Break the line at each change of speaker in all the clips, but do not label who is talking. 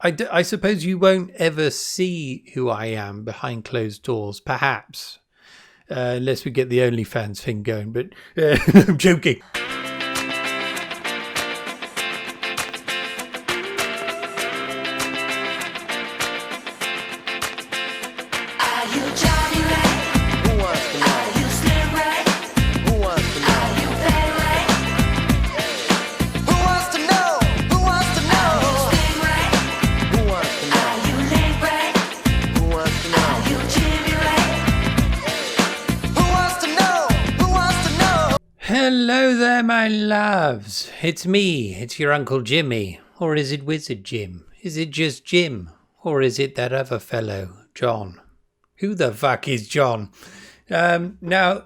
I suppose you won't ever see who I am behind closed doors, perhaps. Unless we get the OnlyFans thing going, but I'm joking. Hello there, my loves. It's me. It's your Uncle Jimmy. Or is it Wizard Jim? Is it just Jim? Or is it that other fellow, John? Who the fuck is John? Now,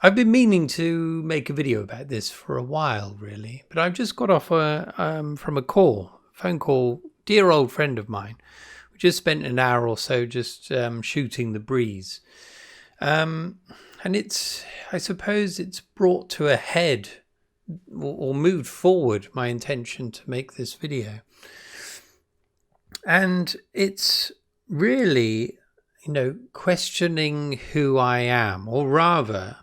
I've been meaning to make a video about this for a while, really. But I've just got off from a phone call, dear old friend of mine. We just spent an hour or so just shooting the breeze. And I suppose it's brought to a head or moved forward my intention to make this video. And it's really, questioning who I am, or rather,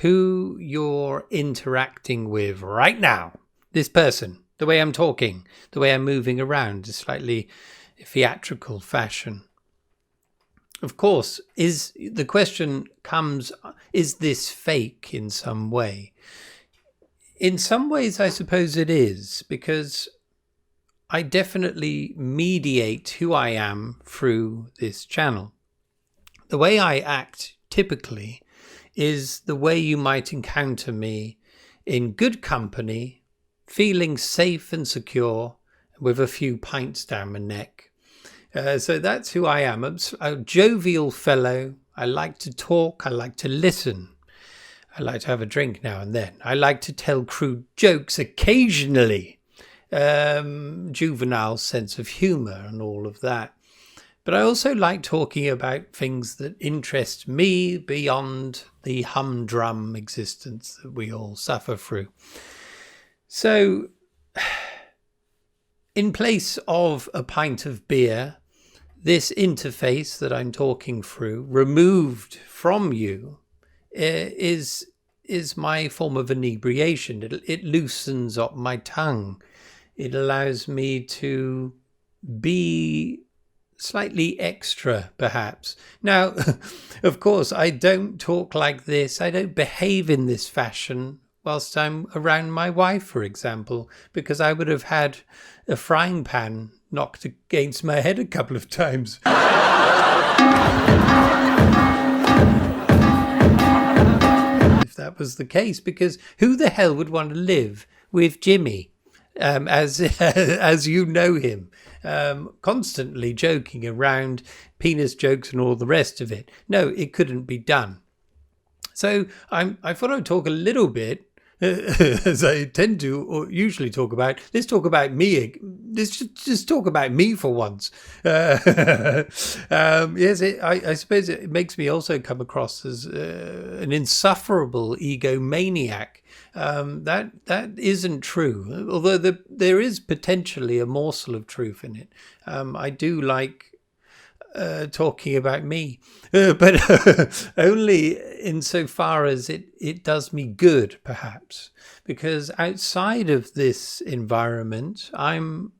who you're interacting with right now. This person, the way I'm talking, the way I'm moving around, a slightly theatrical fashion. Of course, the question comes, is this fake in some way? In some ways, I suppose it is, because I definitely mediate who I am through this channel. The way I act typically is the way you might encounter me in good company, feeling safe and secure, with a few pints down my neck. So that's who I am. I'm a jovial fellow. I like to talk. I like to listen. I like to have a drink now and then. I like to tell crude jokes occasionally. Juvenile sense of humour and all of that. But I also like talking about things that interest me beyond the humdrum existence that we all suffer through. So, in place of a pint of beer, this interface that I'm talking through, removed from you, is my form of inebriation. It loosens up my tongue. It allows me to be slightly extra, perhaps. Now, of course, I don't talk like this. I don't behave in this fashion whilst I'm around my wife, for example, because I would have had a frying pan knocked against my head a couple of times. If that was the case, because who the hell would want to live with Jimmy, as you know him, constantly joking around, penis jokes and all the rest of it? No, it couldn't be done. So I thought I'd talk a little bit, as I tend to or usually talk about. Let's talk about me. Let's just talk about me for once. Yes, I suppose it makes me also come across as an insufferable egomaniac. That isn't true, although there is potentially a morsel of truth in it. I do like talking about me, but only insofar as it does me good, perhaps, because outside of this environment, I'm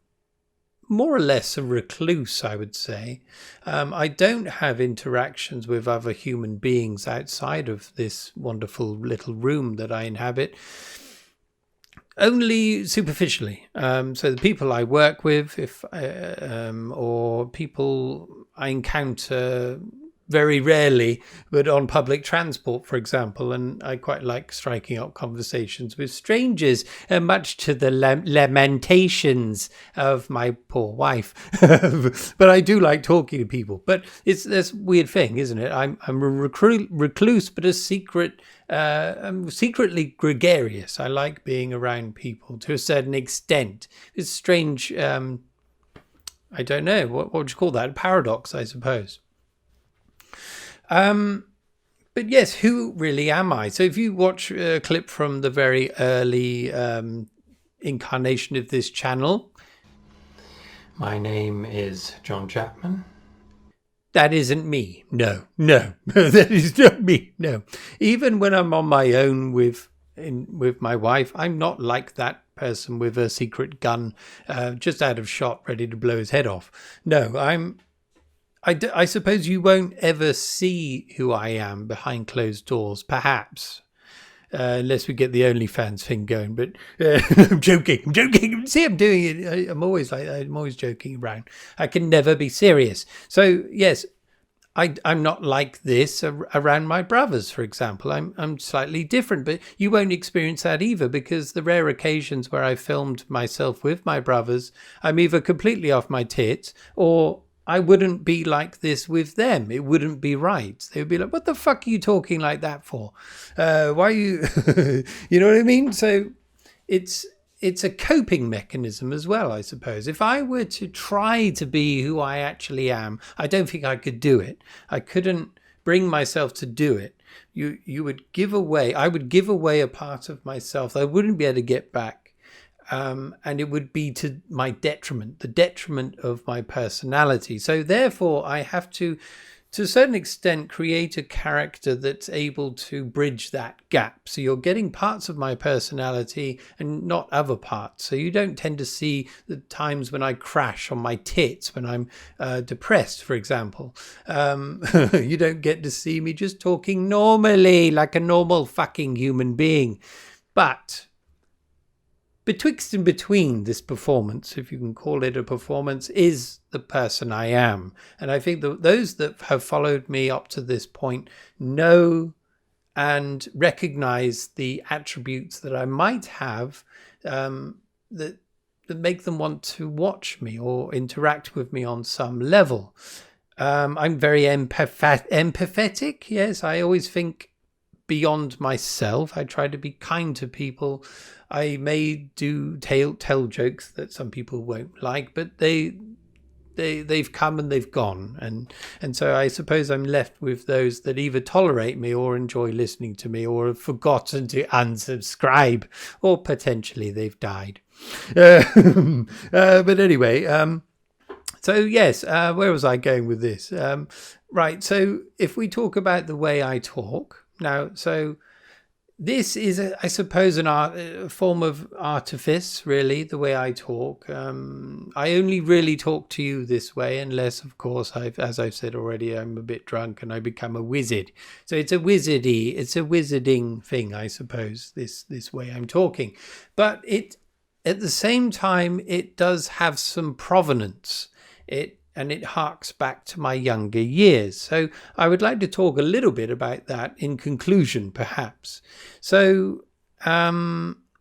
more or less a recluse, I would say. I don't have interactions with other human beings outside of this wonderful little room that I inhabit. Only superficially. So the people I work with, or people I encounter very rarely, but on public transport, for example, and I quite like striking up conversations with strangers, much to the lamentations of my poor wife. But I do like talking to people. But it's this weird thing, isn't it? I'm a recluse, but I'm secretly gregarious. I like being around people to a certain extent. It's strange. I don't know. What would you call that? A paradox, I suppose. But yes, who really am I? So if you watch a clip from the very early incarnation of this channel. My name is John Chapman. That isn't me. No, that is not me. No. Even when I'm on my own with my wife, I'm not like that person with a secret gun, just out of shot, ready to blow his head off. No, I suppose you won't ever see who I am behind closed doors, perhaps. Unless we get the OnlyFans thing going, but I'm joking. See, I'm doing it. I'm always joking around. I can never be serious. So yes, I'm not like this around my brothers, for example. I'm slightly different, but you won't experience that either, because the rare occasions where I filmed myself with my brothers, I'm either completely off my tits or I wouldn't be like this with them. It wouldn't be right. They would be like, what the fuck are you talking like that for? Why are you... you know what I mean? So it's a coping mechanism as well, I suppose. If I were to try to be who I actually am, I don't think I could do it. I couldn't bring myself to do it. I would give away a part of myself that I wouldn't be able to get back. And it would be to my detriment, the detriment of my personality. So therefore, I have to a certain extent, create a character that's able to bridge that gap. So you're getting parts of my personality and not other parts. So you don't tend to see the times when I crash on my tits when I'm depressed, for example. You don't get to see me just talking normally like a normal fucking human being. But betwixt and between this performance, if you can call it a performance, is the person I am. And I think that those that have followed me up to this point know and recognize the attributes that I might have that make them want to watch me or interact with me on some level. I'm very empathetic. Yes, I always think beyond myself. I try to be kind to people. I may do tell jokes that some people won't like, but they've come and they've gone, and so I suppose I'm left with those that either tolerate me or enjoy listening to me or have forgotten to unsubscribe, or potentially they've died. But anyway, so yes, where was I going with this? Right, so if we talk about the way I talk now, so this is, I suppose, a form of artifice, really, the way I talk. I only really talk to you this way, unless, of course, as I've said already, I'm a bit drunk and I become a wizard. So it's a wizarding thing, I suppose, this way I'm talking. But at the same time, it does have some provenance. And it harks back to my younger years. So I would like to talk a little bit about that in conclusion, perhaps. So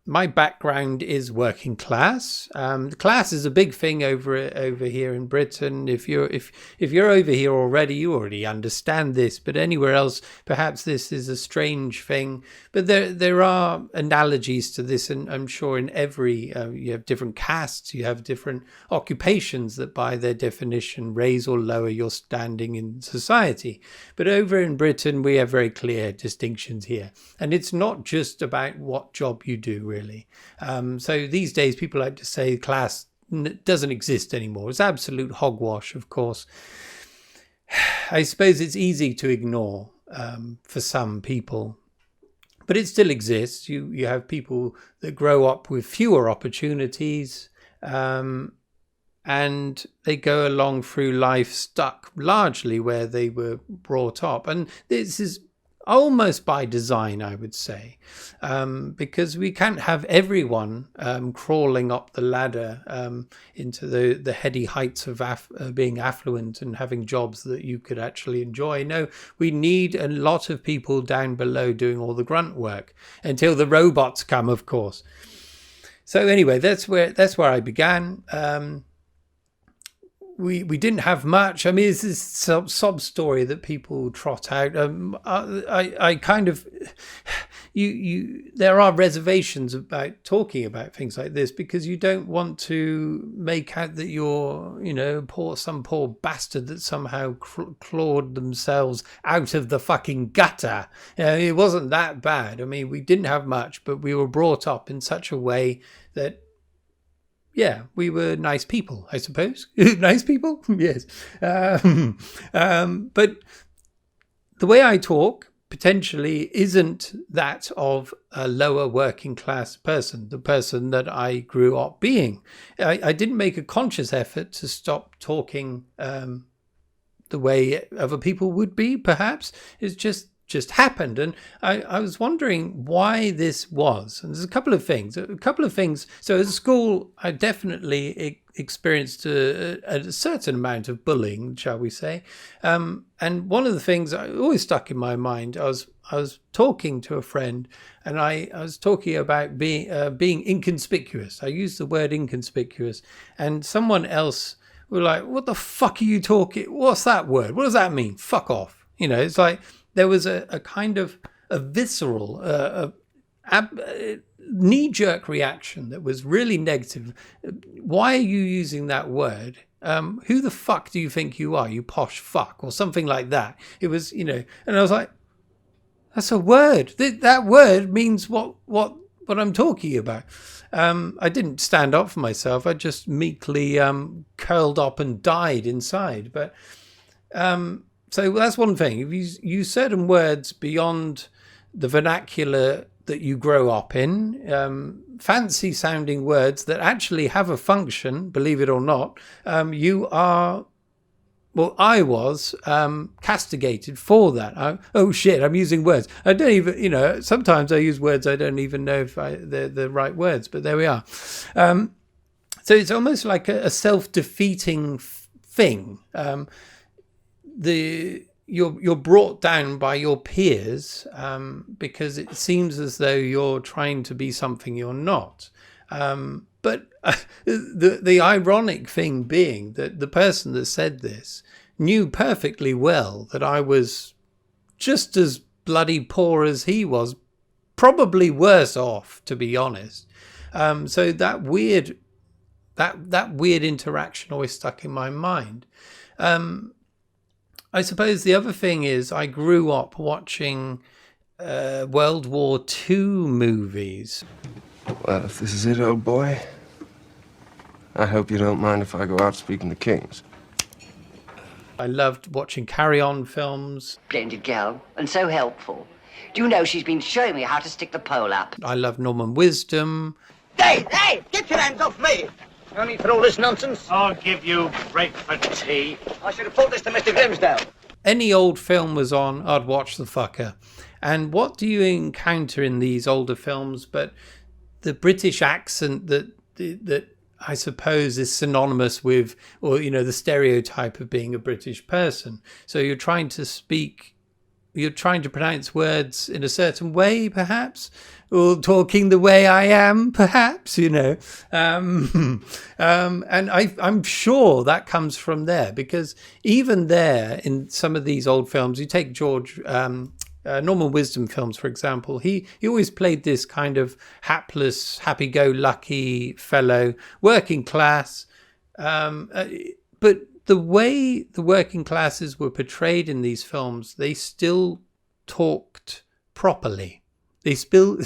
my background is working class. Class is a big thing over here in Britain. If you're over here already, you already understand this. But anywhere else, perhaps this is a strange thing. But there are analogies to this, and I'm sure in every you have different castes, you have different occupations that, by their definition, raise or lower your standing in society. But over in Britain, we have very clear distinctions here, and it's not just about what job you do, really. So these days, people like to say class doesn't exist anymore. It's absolute hogwash, of course. I suppose it's easy to ignore for some people, but it still exists. You have people that grow up with fewer opportunities, and they go along through life stuck largely where they were brought up. And this is almost by design, I would say, because we can't have everyone crawling up the ladder into the heady heights of being affluent and having jobs that you could actually enjoy. No, we need a lot of people down below doing all the grunt work until the robots come, of course. So anyway, that's where I began. We didn't have much. I mean, it's this sob story that people trot out. I kind of, there are reservations about talking about things like this, because you don't want to make out that you're, some poor bastard that somehow clawed themselves out of the fucking gutter. It wasn't that bad. I mean, we didn't have much, but we were brought up in such a way that yeah, we were nice people, I suppose. Nice people? Yes. But the way I talk potentially isn't that of a lower working class person, the person that I grew up being. I didn't make a conscious effort to stop talking the way other people would be, perhaps. It's just happened. And I was wondering why this was. And there's a couple of things. So at school, I definitely experienced a certain amount of bullying, shall we say. And one of the things I always stuck in my mind, I was talking to a friend, and I was talking about being inconspicuous. I used the word inconspicuous, and someone else were like, "What the fuck are you talking? What's that word? What does that mean? Fuck off." It's like there was a kind of a visceral, knee-jerk reaction that was really negative. Why are you using that word? Who the fuck do you think you are, you posh fuck, or something like that? It was, and I was like, that's a word. That word means what I'm talking about. I didn't stand up for myself. I just meekly curled up and died inside. But so that's one thing. If you use certain words beyond the vernacular that you grow up in, fancy sounding words that actually have a function, believe it or not, you are, well, I was castigated for that. Oh shit, I'm using words. I don't even, sometimes I use words I don't even know if they're the right words, but there we are. So it's almost like a self-defeating thing. You're brought down by your peers because it seems as though you're trying to be something you're not. But the ironic thing being that the person that said this knew perfectly well that I was just as bloody poor as he was, probably worse off, to be honest. So that weird interaction always stuck in my mind. I suppose the other thing is I grew up watching World War II movies.
Well, if this is it, old boy, I hope you don't mind if I go out speaking to kings.
I loved watching carry-on films.
Splendid girl, and so helpful. Do you know she's been showing me how to stick the pole up?
I love Norman Wisdom.
Hey, get your hands off me! No need for all this nonsense.
I'll give you break for tea.
I should have put this to Mr. Grimsdale.
Any old film was on, I'd watch the fucker. And what do you encounter in these older films but the British accent that I suppose is synonymous with, or, the stereotype of being a British person. So you're trying to pronounce words in a certain way, perhaps, or talking the way I am, perhaps, and I'm sure that comes from there, because even there in some of these old films, you take Norman Wisdom films, for example, he always played this kind of hapless, happy-go-lucky fellow, working class, but the way the working classes were portrayed in these films, they still talked properly. They still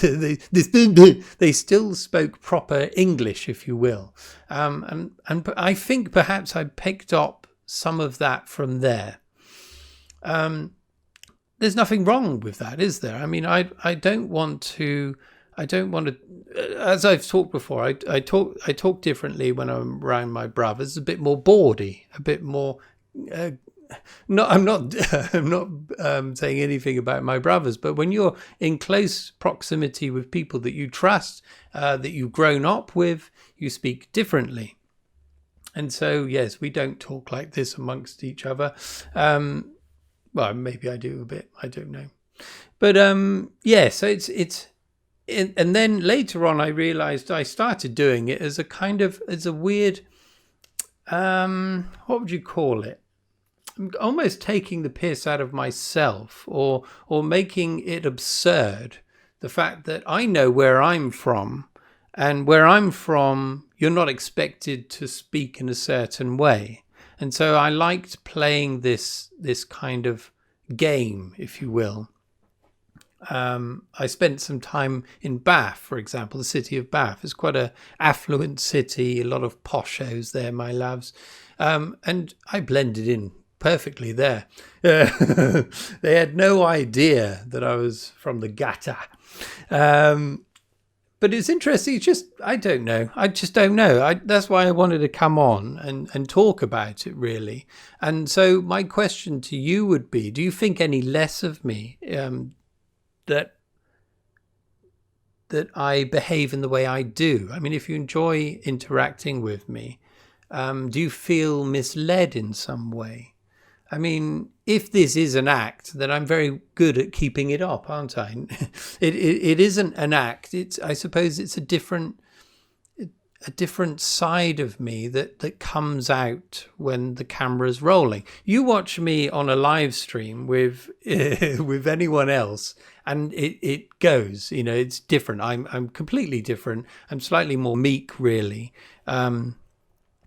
spoke proper English, if you will. And I think perhaps I picked up some of that from there. There's nothing wrong with that, is there? I mean, I don't want to, as I've talked before, I talk differently when I'm around my brothers, a bit more bawdy, a bit more, I'm not saying anything about my brothers, but when you're in close proximity with people that you trust, that you've grown up with, you speak differently. And so, yes, we don't talk like this amongst each other. Well, maybe I do a bit. I don't know. But so it's and then later on, I realized I started doing it as a weird, what would you call it? I'm almost taking the piss out of myself, or making it absurd. The fact that I know where I'm from, and where I'm from, you're not expected to speak in a certain way. And so I liked playing this kind of game, if you will, I spent some time in Bath, for example. The city of Bath is quite a affluent city, a lot of poshos there, my loves. And I blended in perfectly there. They had no idea that I was from the gutter. But it's interesting. It's just, I don't know. I just don't know. That's why I wanted to come on and talk about it, really. And so my question to you would be, do you think any less of me that I behave in the way I do? I mean, if you enjoy interacting with me, do you feel misled in some way? I mean, if this is an act, then I'm very good at keeping it up, aren't I? It isn't an act. I suppose it's a different side of me that comes out when the camera's rolling. You watch me on a live stream with with anyone else, and it goes. You know, it's different. I'm completely different. I'm slightly more meek, really.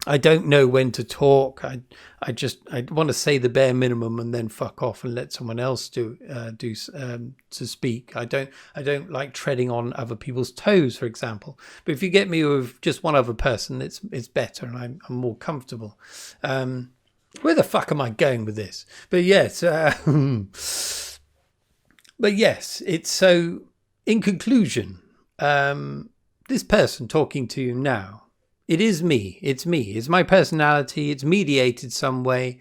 I don't know when to talk. I want to say the bare minimum and then fuck off and let someone else to speak. I don't like treading on other people's toes, for example. But if you get me with just one other person, it's better, and I'm more comfortable. Where the fuck am I going with this? But yes, it's so. In conclusion, this person talking to you now. It is me. It's me. It's my personality. It's mediated some way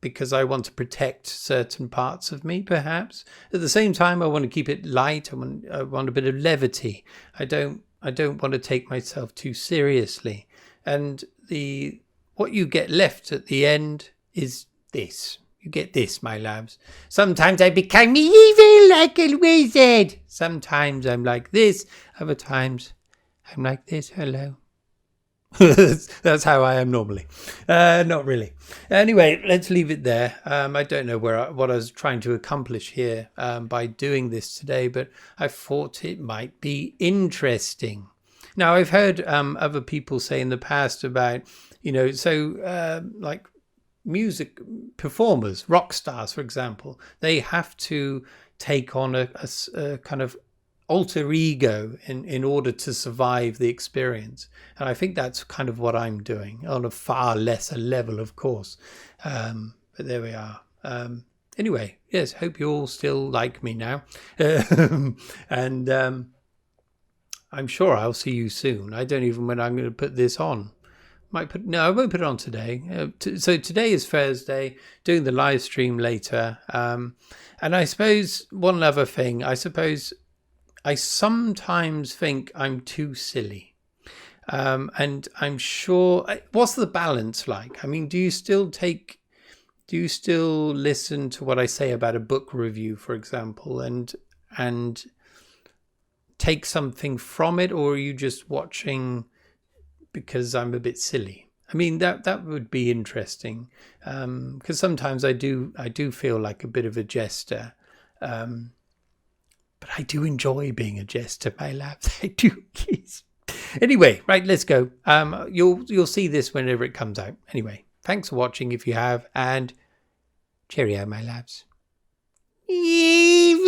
because I want to protect certain parts of me, perhaps. At the same time, I want to keep it light. I want a bit of levity. I don't want to take myself too seriously. And what you get left at the end is this. You get this, my loves. Sometimes I become evil like a wizard. Sometimes I'm like this. Other times I'm like this. Hello. That's how I am normally. Not really. Anyway, let's leave it there. I don't know what I was trying to accomplish here by doing this today, but I thought it might be interesting. Now, I've heard other people say in the past about, like music performers, rock stars, for example, they have to take on a kind of alter ego in order to survive the experience. And I think that's kind of what I'm doing on a far lesser level, of course. But there we are. Anyway, yes, hope you all still like me now. And I'm sure I'll see you soon. I don't even know when I'm going to put this on. I won't put it on today. So today is Thursday, doing the live stream later. And I suppose one other thing, I sometimes think I'm too silly. And I'm sure, what's the balance like? I mean, do you still listen to what I say about a book review, for example, and take something from it, or are you just watching because I'm a bit silly? I mean, that would be interesting, because sometimes I do feel like a bit of a jester. But I do enjoy being a jester, my lads. I do. Anyway, right, let's go. You'll see this whenever it comes out. Anyway, thanks for watching if you have, and cheerio, my lads. Evil.